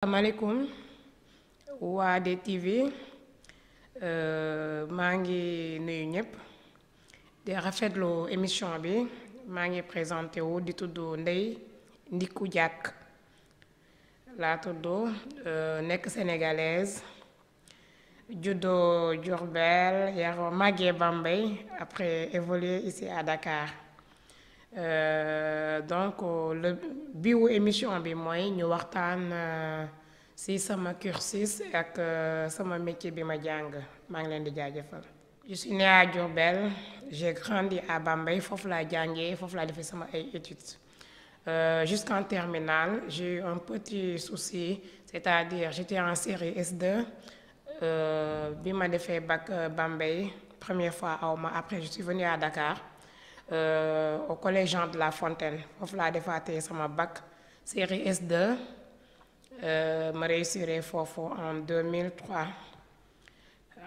Asalaamaaleykum waa DTV maa ngi nuyu ñëpp di rafetlu émission bi maa ngi présenté wu di tudd Ndeye Ndiku Diack laa tudd nekk sénégalaise juddoo Diourbel yaroo màggee Bambey après évolué ici à Dakar. Donc le biwu émission bi mooy ñu waxtaan ci sama cursus ak sama métier bi ma jàng maa ngi leen di jaajëfal. Je suis née à Diourbel, j'ai grandi à Bambey, foofu laa jàngee foofu laa defee sama ay études. Jusqu'en terminale, j'ai eu un petit souci, c'est-à-dire j'étais en série S2 bi ma defee bac Bambey première fois awma après je suis venue à Dakar. Au collège Jean de La Fontaine foofu laa defaatee sama bac série S2 ma réussiré foofu en 2003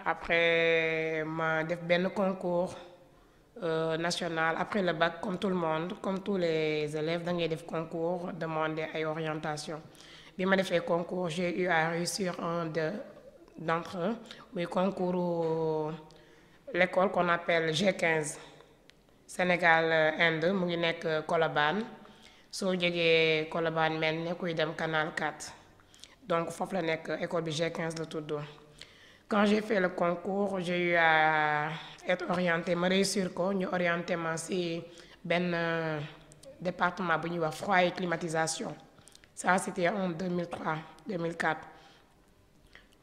après ma def benn concours national après le bac comme tout le monde comme tous les élèves da ngay def concours demander ay orientation bi ma defee concours j'ai eu à réussir d'entre eux muy concours l'école qu'on appelle G15 Sénégal Inde mu ngi nekk Colobane soo jógee Colobane mel ne kuy dem Canal 4 donc foofu la nekk école bi G15 la tudd. Quand j'ai fait le concours j'ai eu à être orienté ma réussir ko ñu orienté ma ci benn département bu ñuy wax froid et climatisation ça c'était en 2003-2004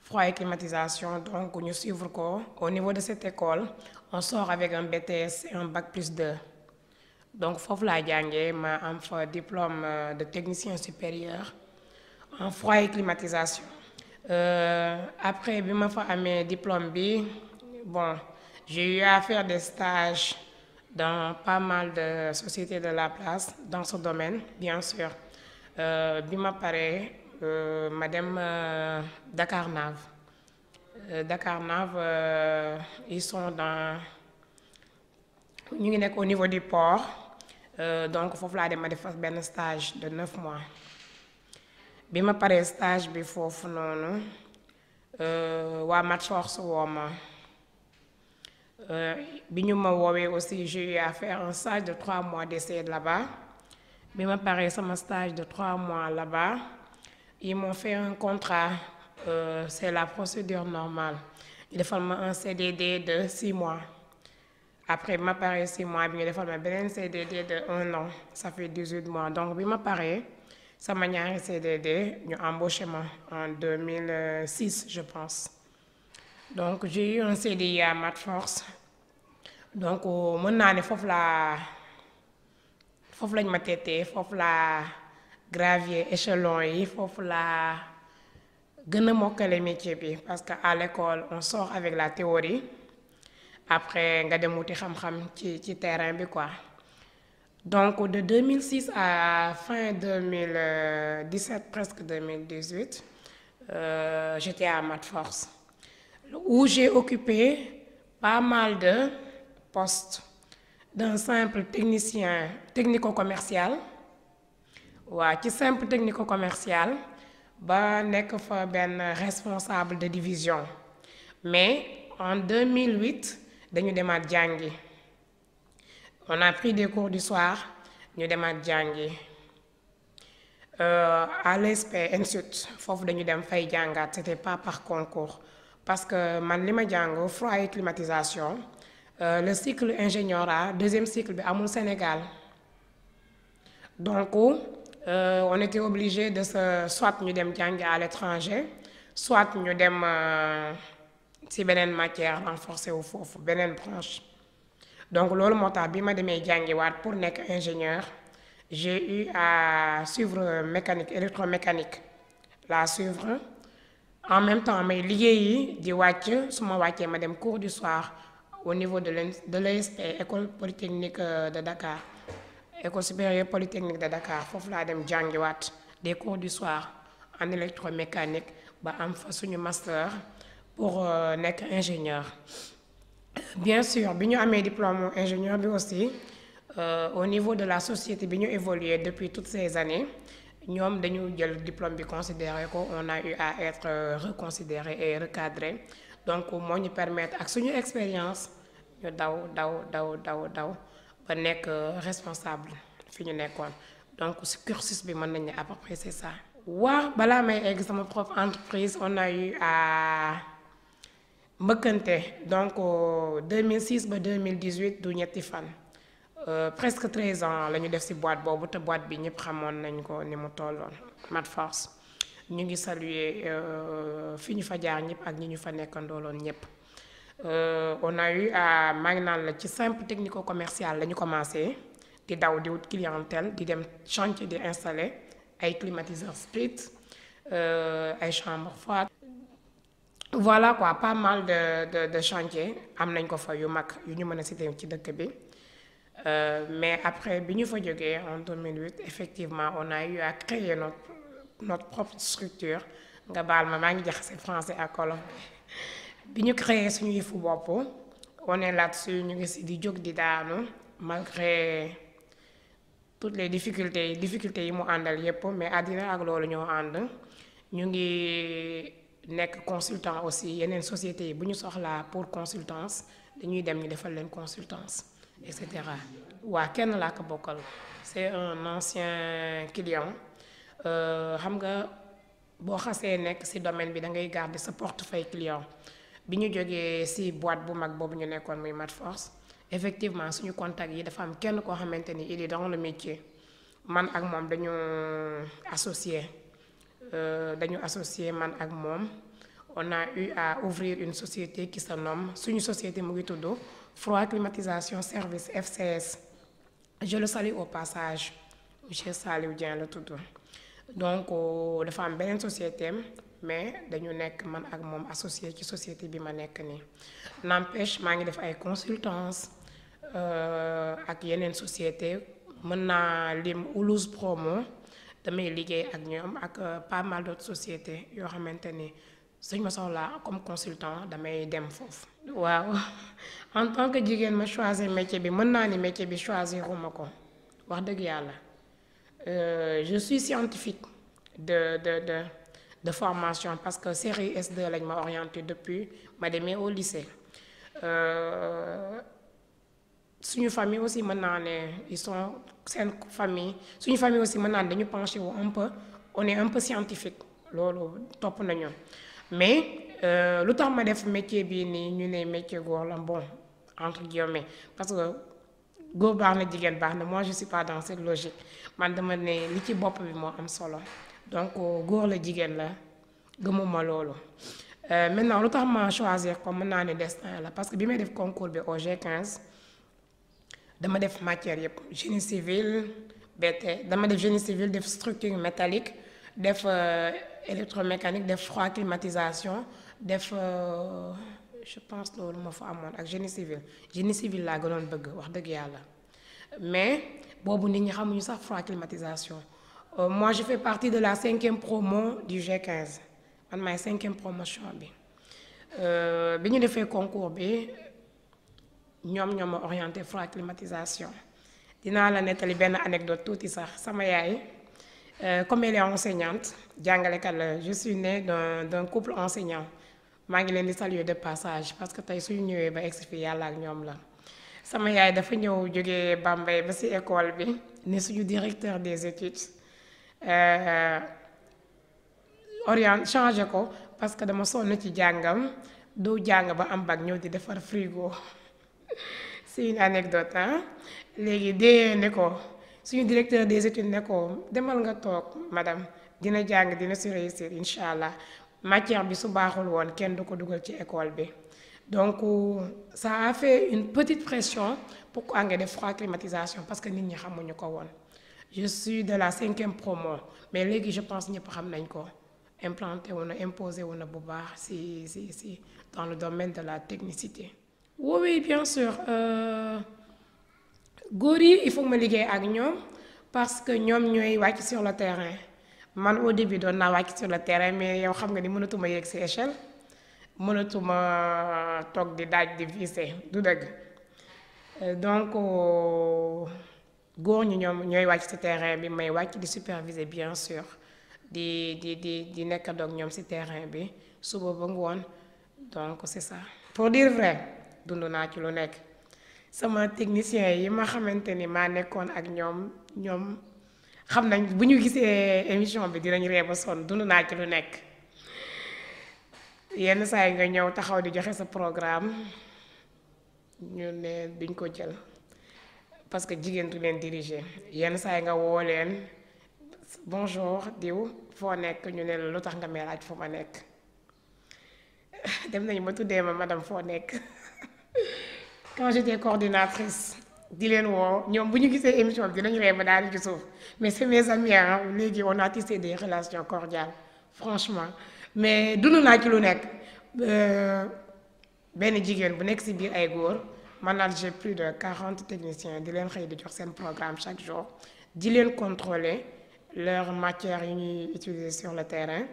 froid et climatisation donc ñu suivre ko au niveau de cette école. On sort avec un BTS et un bac+2 donc foofu laa jàngee ma am fa diplôme de technicien supérieur en froid et climatisation. Après bi ma fa amee diplôme bi bon j'ai eu à faire des stages dans pas mal de sociétés de la place dans ce domaine bien sûr bi ma paree ma dem Dakarnave. Dakarnave ils sont dans ñu ngi nekk au niveau du port donc foofu laa dem ma def benn stage de 9 mois bi ma paree stage bi foofu noonu waa Matforce woo ma bi ñu ma woowee aussi j'ai eu à faire un stage de 3 mois d'essai là-bas bi ma paree sama stage de 3 mois là-bas ils m'ont fait un contrat. C'est la procédure normale ñu defal ma un CDD de 6 mois après bi ma paree 6 mois bi ñu defal ma beneen CDD de 1 an ça fait 18 mois donc bi ma paree sama ñaari CDD ñu embauché ma en 2006 je pense donc j'ai eu un CDI à Matforce donc mën naa ne foofu lañ ma teetee foofu laa gravier échelon yi foofu laa gën a mokkale métier bi parce que à l'école on sort avec la théorie après nga dem wuti xam-xam ci terrain bi quoi donc de 2006 à fin 2017 presque 2018 j'étais à Matforce où j'ai occupé pas mal de postes d'un simple technicien technico-commercial waaw ci simple technico-commercial ba nekk fa benn responsable de division mais en 2008 dañu demaat jàngi on a pris des cours du soir ñu demaat jàngi à l'ESP Institut foofu dañu dem fay jàngaat c'était pas par concours parce que man li ma jàng froid et climatisation le cycle ingénieur deuxième cycle bi amul Sénégal donc on était obligé de soit ñu dem jàngi à l'étranger soit ñu dem ci beneen matière renforcée wu foofu beneen branche donc loolu moo tax bi ma demee jàngiwaat pour nekk ingénieur j'ai eu à suivre mécanique électromécanique la suivre en même temps may liggéeyi di wàcc su ma wàccee ma dem cours du soir au niveau de l'ESP école polytechnique de Dakar école supérieure polytechnique de Dakar foofu laa dem jàngiwaat des cours du soir en électromécanique ba am fa suñu master pour nekk ingénieur. Bien sûr bi ñu amee diplôme ingénieur bi aussi au niveau de la société bi ñu évolué depuis toutes ces années ñoom dañu jël diplôme bi considéré ko on a eu à être reconsidéré et recadré donc moo ñu permettre ak suñu expérience ñu daw ba nekk responsable fi ñu nekkoon donc si cursus bi mën nañ ne à peu près c'est ça. waaw balaa may egg sama propre entreprise on a eu à mbëkkante donc 2006 ba 2018 du ñetti fan. Presque 13 ans la ñu def ci boîte boobu te boîte bi ñëpp xamoon nañ ko ni mu tolloon Madforce ñu ngi saluer fi ñu fa jaar ñëpp ak ñi ñu fa nekkandooloon ñëpp. On a eu à maa ngi naan la ci simple technico commercial la ñu commencé di daw di wut clientèle di dem chantier di installer ay climatiseurs split ay chambres froides. Voilà quoi, pas mal de chantier am nañ ko fa yu mag yu ñu mën a citer ci dëkk bi. Mais après bi ñu fa jógee en 2008 effectivement on a eu à créer notre propre structure nga baal ma maa ngi jaxase français ak wolof bi ñu créé suñu yëfu bopp on est là-dessus ñu ngi si di jóg di daanu malgré toutes les difficultés yi mu àndal yépp mais àddina ak loolu ñoo ànd ñu ngi nekk consultant aussi yeneen sociétés yi bu ñu soxlaa pour consultance dañuy dem ñu defal leen consultance et cetera. waa kenn laa ko bokkal c'est un ancien client xam nga boo xasee nekk ci domaine bi da ngay garder sa portefeuille client bi ñu jógee ci boîte bu mag boobu ñu nekkoon muy Madforce effectivement suñu contact yi dafa am kenn koo xamante ni il est dans le métier man ak moom dañu associé man ak moom on a eu à ouvrir une société qui se nomme suñu société mu ngi tudd Froid Climatisation Service FCS je le salue au passage monsieur Saliou Dieng la tudd donc dafa am beneen société mais dañu nekk man ak moom associé ci société bi ma nekk nii n'empêche maa ngi def ay consultance ak yeneen société mën naa lim Oulouse Promo damay liggéey ak ñoom ak pas mal d'autres sociétés yoo xamante ni suñ ma soxlaa comme consultant damay dem foofu. waaw en tant que jigéen ma choisir métier bi mën naa ni métier bi choisiruma ko wax dëgg yàlla je suis scientifique de formation parce que série S2 lañ ma orienté depuis ma demee au lycée suñu famille aussi mën naa ne ils sont seen famille suñu famille aussi mën naa ne dañu penché wu un peu on est un peu scientifique loolu topp nañu mais lu tax ma def métier bii nii ñu ne métier góor la bon entre guillemets parce que góor baax na jigéen baax na moi je suis pas dans cette logique man dama ne li ci bopp bi moo am solo donc góor la jigéen la gëmuma loolu maintenant lu tax ma choisir ko mën naa ne destin la parce que bi may def concours bi au G15 dama def matière yëpp génie civil BT dama def génie civil def structure métallique def électromécanique def froid climatisation def je pense loolu ma fa amoon ak génie civil laa gënoon bëgg wax dëgg yàlla mais boobu nit ñi xamuñu sax froid climatisation moi je fais partie de la 5e promo du G15 man maay 5e promotion bi ñu defee concours bi ñoom ma orienté froid climatisation dinaa la nettali benn anecdote tuuti sax sama yaay comme elle est enseignante jàngalekat la je suis née d'un couple enseignant maa ngi leen di saluer de passage parce que tey suñu ñëwee ba egsi fi yàlla ak ñoom la sama yaay dafa ñëw jógee Bambey ba ci école bi ne suñu directeur des études changé ko parce que dama sonn ci jàngam doo jàng ba am bac ñëw di defar frigo c'est une anecdote léegi dee ne ko suñu directeur des études ne ko demal nga toog madame dina jàng dina si réussir incha allah matière bi su baaxul woon kenn du ko dugal ci école bi donc ça a fait une petite pression pour ko nga def froid climatisation parce que nit ñi xamuñu ko woon je suis de la 5e promo mais léegi je pense ñëpp xam nañ ko implanté wu na imposé wu na bu baax si dans le domaine de la technicité. oui bien sûr góor yi il faut ma liggéey ak ñoom parce que ñoom ñooy wàcc sur le terrain man au début doon naa wàcc sur le terrain mais yow xam nga ni mënatuma yéeg ci échelle mënatuma toog di daaj di visser du dëgg donc góor ñi ñoom ñooy wàcc ci terrain bi may wàcc di superviser bien sûr di nekkandoog ñoom ci terrain bi suba ba ngoon donc c'est ça. pour dire vrai dund naa ci lu nekk sama technicien yi ma xamante ni maa nekkoon ak ñoom xam nañ bu ñu gisee émission bi dinañ ree ba sonn dund naa ci lu nekk yenn saa yi nga ñëw taxaw di joxe sa programme ñu ne duñ ko jël parce que jigéen du leen diriger yenn saa yi nga woo leen bonjour diw foo nekk ñu ne la lu tax nga may laaj fu ma nekk dem nañu ba tuddee ma madame foo nekk quand j'étais coordinatrice di leen woo ñoom bu ñu gisee émission bi dinañu ree ba daal di ci suuf mais c'est mes amis léegi on a tissé des relations cordiales franchement mais dund naa ci lu nekk benn jigéen bu nekk ci biir ay góor manager plus de 40 techniciens di leen xëy di jox seen programme chaque jour di leen contrôler leur matière yi ñuy utiliser sur le terrain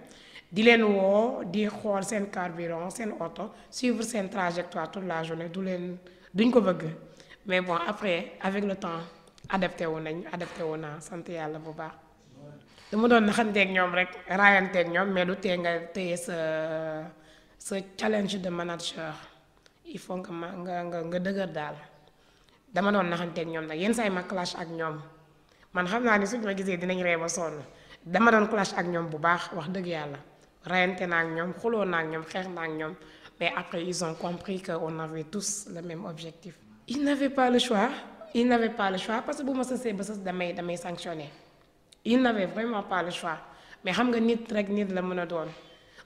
di leen woo di xool seen carburant seen oto suivre seen trajectoire toute la journée duñ ko bëgg mais bon après avec le temps adapté wu naa sant yàlla bu baax dama doon naxanteeg ñoom rek raayanteeg ñoom mais du tee nga téye sa challenge de manager il faut nga dëgër daal dama doon naxanteeg ñoom nag yenn saa yi ma clash ak ñoom man xam naa ni suñu ma gisee dinañ ree ba sonn dama doon clash ak ñoom bu baax wax dëgg yàlla rayante naa ak ñoom xuloo naa ak ñoom xeex naa ak ñoom mais après ils ont compris que on avait tous le même objectif. ils n'avaient pas le choix parce que bu ma sësee ba sës damay sanctionner ils n'avaient vraiment pas le choix mais xam nga nit rek nit la mën a doon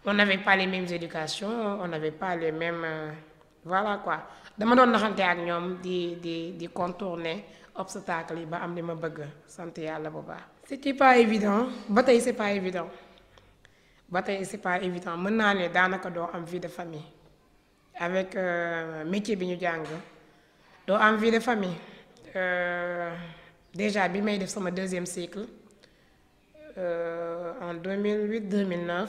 on n'avait pas les mêmes éducations on n'avait pas les mêmes voilà quoi dama doon naxante ak ñoom di contourner obstacle yi ba am li ma bëgg sant yàlla bu baax. c'était pas évident ba tey c'est pas évident mën naa ne daanaka doo am vie de famille avec métier bi ñu jàng doo am vie de famille déjà bi may def sama deuxième cycle en 2008-2009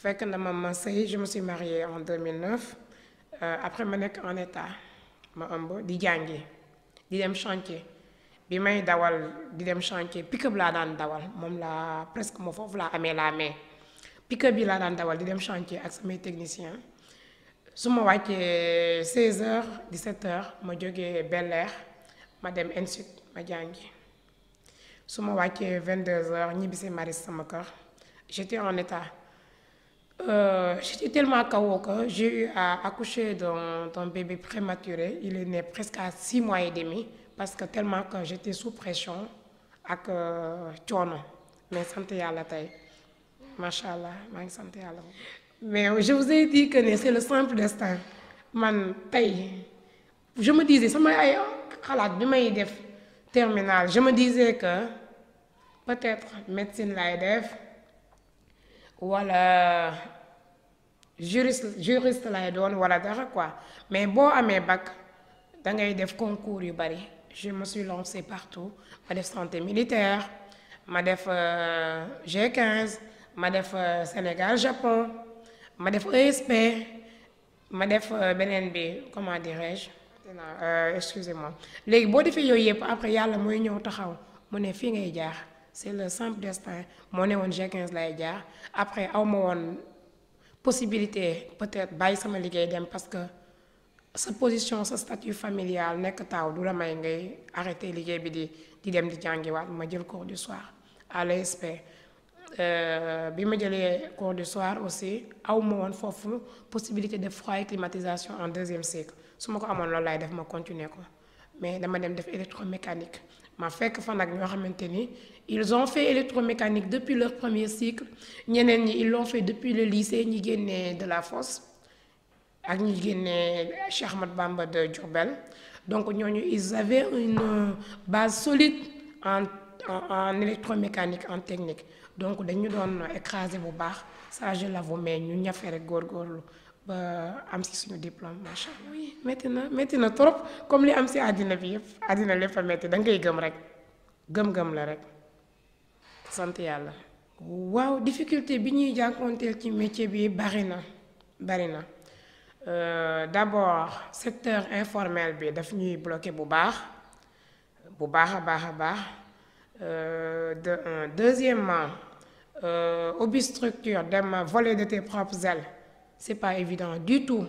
fekk na ma sëy je me suis mariée en 2009 après ma nekk en état ma ëmb di jàngi di dem chantier bi may dawal di dem chantier pick-up laa daan dawal moom laa presque moo foofu laa amee la main pick-up bi laa daan dawal di dem chantier ak samay technicien su ma wàccee 16h 17h ma jógee Bel Air ma dem Ensuite ma jàngi su ma wàccee 22h ñibbisi Maris sama kër j'étais en état j'étais tellement KO que j'ai eu à accoucher d'un bébé prématuré il est né presque à 6 mois et demi parce que tellement que j'étais sous pression ak coono mais sant yàlla tey macha allah maa ngi sant yàlla. mais je vous ai dit que c'est le simple destin man tey je me disais sama ay xalaat bi may def terminale je me disais que peut-être médecine lay def wala juriste lay doon wala dara quoi mais boo amee bac da ngay def concours yu bari je me suis lancée partout ma def santé militaire ma def G15 ma def Sénégal Japon ma def ESP ma def beneen bi comment dirais-je excusez-moi léegi boo defee yooyu yëpp après yàlla mooy ñëw taxaw mu ne fii ngay jaar c'est le simple destin moo ne woon G15 lay jaar après aw ma woon possibilité peut-être bàyyi sama liggéey dem parce que sa position sa statut familial nekk taaw du la may ngay arrêter liggéey bi di dem di jàngiwaat ma jël cours du soir à l'ESP bi ma jëlee cours du soir aussi aw ma woon foofu possibilité de froid et climatisation en deuxième cycle su ma ko amoon loolu laay def ma continuer ko mais dama dem def électromécanique ma fekk fa nag ñoo xamante ni ils ont fait électromécanique depuis leur premier cycle ñeneen ñi ils l'ont fait depuis le lycée ñi génnee de la fosse ak ñi génnee Cheikh Ahmadou Bamba de Diourbel donc ñooñu ils avaient une base solide en électromécanique en technique donc dañu doon écraser bu baax ça je l'avoue mais ñu ñafe rek góorgóorlu ba am ci suñu diplôme macha allah. oui métti na trop comme li am ci àddina bi yëpp àddina lépp a métti da ngay gëm rek gëm-gëm la rek sant yàlla. waaw difficulté bi ñuy jànkuwanteel ci métier bi bari na d'abord secteur informel bi daf ñuy bloqué bu baax bu baax a baax a baax de un. Deuxièmement, ubbi structure dem voler de tes propres ailes c'est pas évident du tout,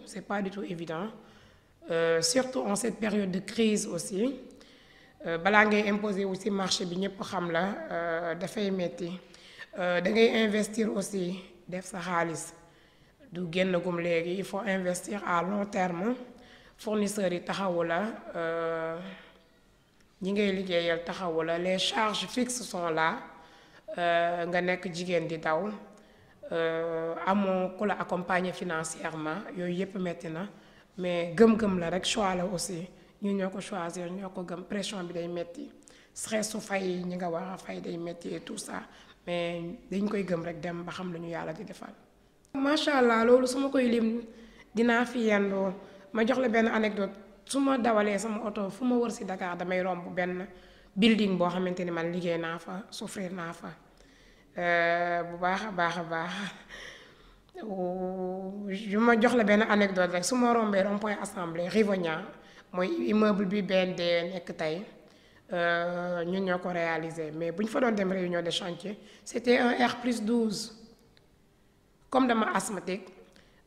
c'est pas du tout évident, surtout en cette période de crise aussi. Balaa ngay imposer aussi marché bi ñëpp xam la dafay metti. Da ngay investir aussi def sa xaalis du génn gum léegi, il faut investir à long terme. Fournisseurs yi taxawu la, ñi ngay liggéeyal taxawu la, les charges fixes sont là. Nga nekk jigéen di daw, amoo ku la accompagner financièrement, yooyu yépp metti na, mais gëm-gëm la rek, choix la aussi. ñu ñoo ko choisir, ñoo ko gëm. Pression bi day metti, stress su fay ñi nga war a fay day metti et tout ça, mais dañ koy gëm rek dem ba xam lu ñu yàlla di defal. macha allah loolu su ma koy lim dinaa fi yendoo. Ma jox la benn anecdote, su ma dawalee sama oto fu ma wër si Dakar damay romb benn building boo xamante ni man liggéey naa fa, souffrir naa fa bu baax a baax a baax. yu ma jox la benn anecdote rek, su ma rombee rond-point Assemblée Rivonia mooy immeuble bi BND nekk tey, ñun ñoo ko réalisé, mais bu ñu fa doon dem réunion de chantier c'était un R+12. Comme dama asthmatique,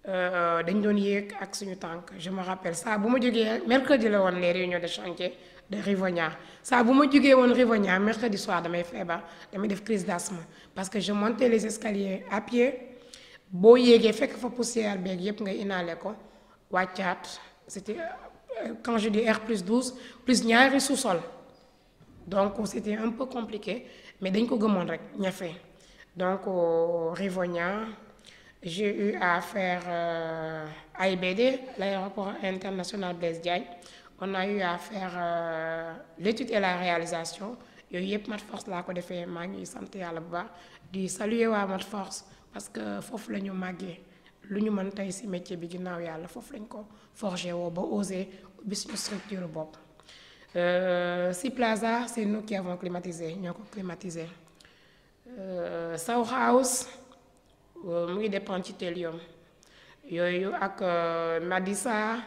dañ doon yéeg ak suñu tànk. Je me rappelle ça bu ma jógee mercredi la woon les réunions de chantier de Rivonia. Ça bu ma jógee woon Rivonia mercredi soir damay feebar, damay def crise d'asthme parce que je montais les escaliers à pied. Boo yéegee fekk fa poussière beeg yépp nga inhalé ko wàccaat. C'était quand je dis R+12 plus ñaari sous-sol, donc c'était un peu compliqué, mais dañ ko gëmoon rek ñafe. Donc Rivonia, j'ai eu à faire AIBD, l'aéroport international Blaise Diagne. On a eu à faire l'étude et la réalisation. Yooyu yëpp Matforce laa ko defee, maa ngi sant yàlla bu baax di saluer waa Matforce parce que foofu la ñu màggee. Lu ñu mën tey ci métier bi ginnaaw yàlla foofu lañ ko forgé woo ba osé ubbi suñu structure bopp. Si Plaza, c'est nous qui avons climatisé, ñoo ko climatisé. Sow House mu ngi dépend ci Telium yooyu ak Madissa,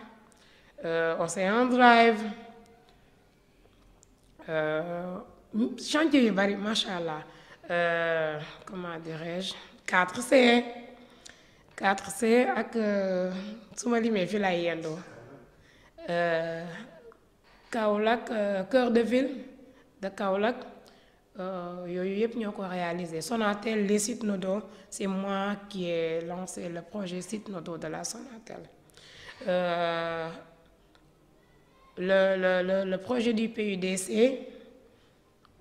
Océan Drive, chantier yu bari macha allah. Comment dirais-je, 4C ak su ma limee fi lay yendoo. Kaolack, cœur de ville de Kaolack, yooyu yëpp ñoo ko réalisé. Sonatel, les sites nodaux, c'est moi qui ai lancé le projet site nodaux de la Sonatel. Le projet du PUDC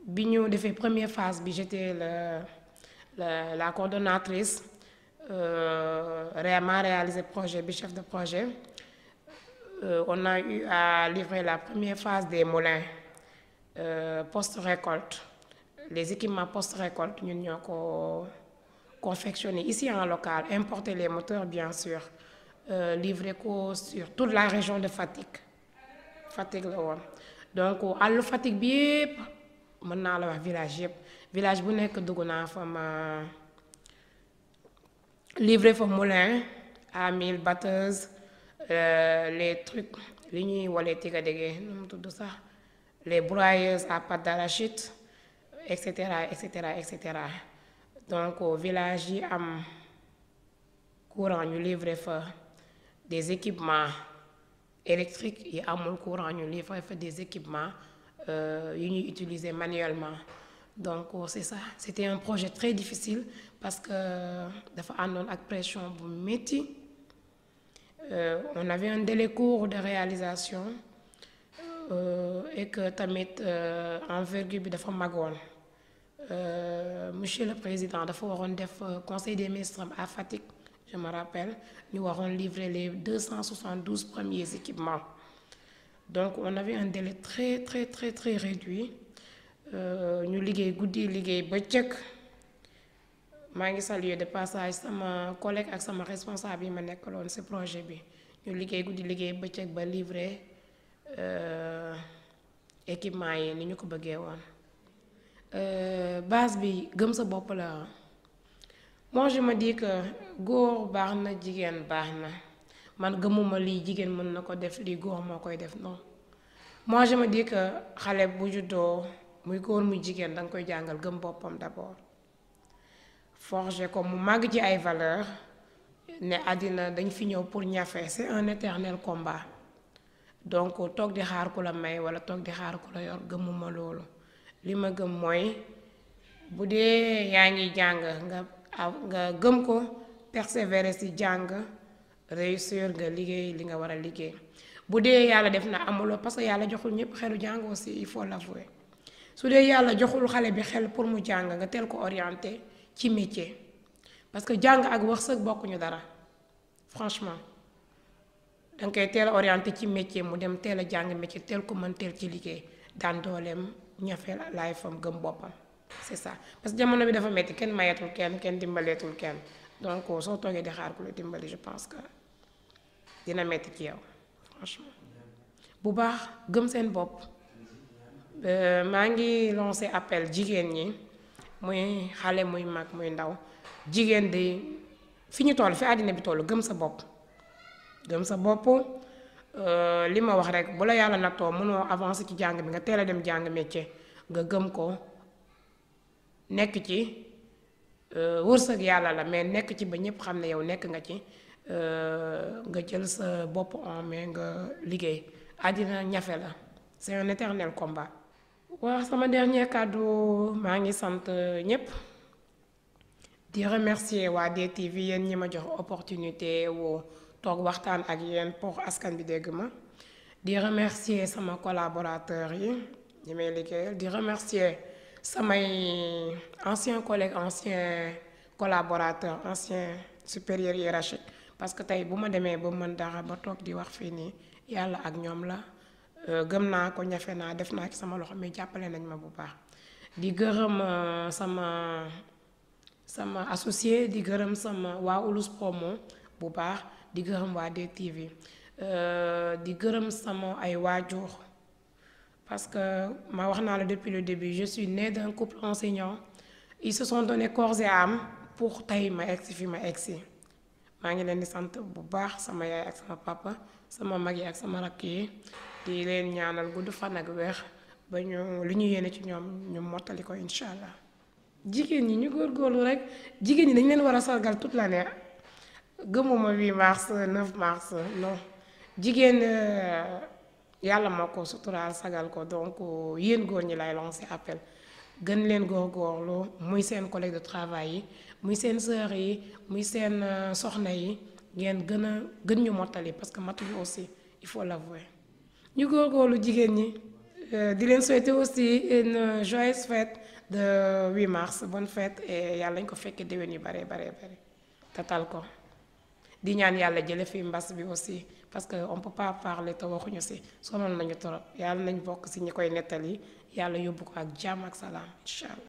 bi ñu defee première phase bi, j'étais la coordonnatrice, ma réalisé projet bi, chef de projet. On a eu à livrer la première phase des moulins post-récolte. Les équipements post-récolte, ñun ñoo ko confectionné ici en local, importer les moteurs bien sûr, livrer ko sur toute la région de Fatick la woon. Donc àllu Fatick bi yépp mën naa la wax village yépp, village bu nekk dugg naa fa, ma livrer fa moulin à 1000 batteuses, les trucs li ñuy walee tigadege nu mu tudd sax, les broyeuses à pâte d'arachide, etc. Donc village yi am courant ñu livrer fa des équipements électriques, yi amul courant ñu livrer fa des équipements yu ñuy utiliser manuellement. Donc c'est ça, c'était un projet très difficile parce que dafa àndoon ak pression bu métti. On avait un délai court de réalisation et que tamit envergure bi dafa magoon. Monsieur le Président dafa waroon def conseil des ministres à Fatick, je me rappelle, ñu waroon livrer les 272 premiers équipements. Donc on avait un délai très réduit. Ñu liggéey guddi liggéey bëccëg. maa ngi saluer de passage sama collègue ak sama responsable yi ma nekkaloon ci projet bi. Ñu liggéey guddi liggéey bëccëg ba livrer équipement yi ni ñu ko bëggee woon. Base bi gëm sa bopp la. Moi je me dis que góor baax na jigéen baax na, man gëmuma lii jigéen mën na ko def lii góor moo koy def, non. moi je me dis que xale bu juddoo muy góor muy jigéen da nga koy jàngal gëm boppam d'abord forger ko mu màgg ci ay valeurs ne àddina dañ fi ñëw pour ñafe c'est un éternel combat donc toog di xaar ku la may wala toog di xaar ku la yor gëmuma loolu li ma gëm mooy bu dee yaa ngi jàng nga gëm ko persévérer ci jàng réussir nga liggéey li nga war a liggéey bu dee yàlla def na amuloo parce que yàlla joxul ñëpp xelu jàng aussi il faut l'avouer su dee yàlla joxul xale bi xel pour mu jàng nga teel ko orienté ci métier parce que jàng ak wërsëg bokkuñu dara franchement danga koy teel a orienté ci métier mu dem teel a jàng métier teel ko mën teel ci liggéey daan dooleem ñafe laay fam gëm boppam c'est ça parce que jamono bi dafa metti kenn mayeetul kenn dimbaleetul kenn donc soo toogee di xaar ku la dimbali je pense que dina metti ci yow franchement bu baax gëm seen bopp maa ngi lancé appel jigéen ñi muy xale muy mag muy ndaw jigéen di fi ñu toll fi àddina bi toll gëm sa bopp li ma wax rek bu la yàlla nattoo mënoo avancer ci jàng bi nga teel a dem jàng métier nga gëm ko nekk ci wërsëg yàlla la mais nekk ci ba ñépp xam ne yow nekk nga ci nga jël sa bopp en main nga liggéey àddina ñafe la c'est un éternel combat. waaw sama dernier kàddu maa ngi sant ñépp di remercier waa DTV yéen ñi ma jox opportunité wu toog waxtaan ak yéen pour askan bi dégg ma di remercier sama collaborateurs yi ñi may liggéeyal di remercier samay anciens collègues anciens collaborateurs anciens supérieurs hiérarchiques parce que tey bu ma demee ba mën dara ba toog di wax fii nii yàlla ak ñoom la gëm naa ko ñafe naa def naa ci sama loxo mais jàppale nañ ma bu baax di gërëm sama associé di gërëm sama waa Ulus Promo bu baax di gërëm waa DTV di gërëm sama ay waajur parce que ma wax naa la depuis le début je suis née d'un couple enseignant ils se sont donné corps et âme pour tey ma egsi fi ma egsi maa ngi leen di sant bu baax sama yaay ak sama papa sama mag yi ak sama rakk yi di leen ñaanal gudd fan ak weex ba ñu li ñu yéene ci ñoom ñu mottali ko incha allah. jigéen ñi ñu góorgóorlu rek jigéen ñi dañ leen war a sargal toute l'année gëmuma 8 mars 9 mars non jigéen yàlla moo ko suturaal sagal ko donc yéen góor ñi lay lancer appel gën leen góorgóorlu muy seen collègue de travail yi muy seen sœur yi muy seen soxna yi ngeen gën ñu mottali parce que matuñu aussi il faut l'avouer ñu góorgóorlu jigéen ñi di leen souhaiter aussi une joyeuse fête de 8 mars bonne fête et yàlla ñu ko fekkee déwén yu bare tatal ko di ñaan yàlla jële fi mbas bi aussi parce que on peut pas parler te waxuñu si sonal nañu torop yàlla nañ bokk si ñi koy nettali yàlla yóbbu ko ak jàmm ak salaam incha allah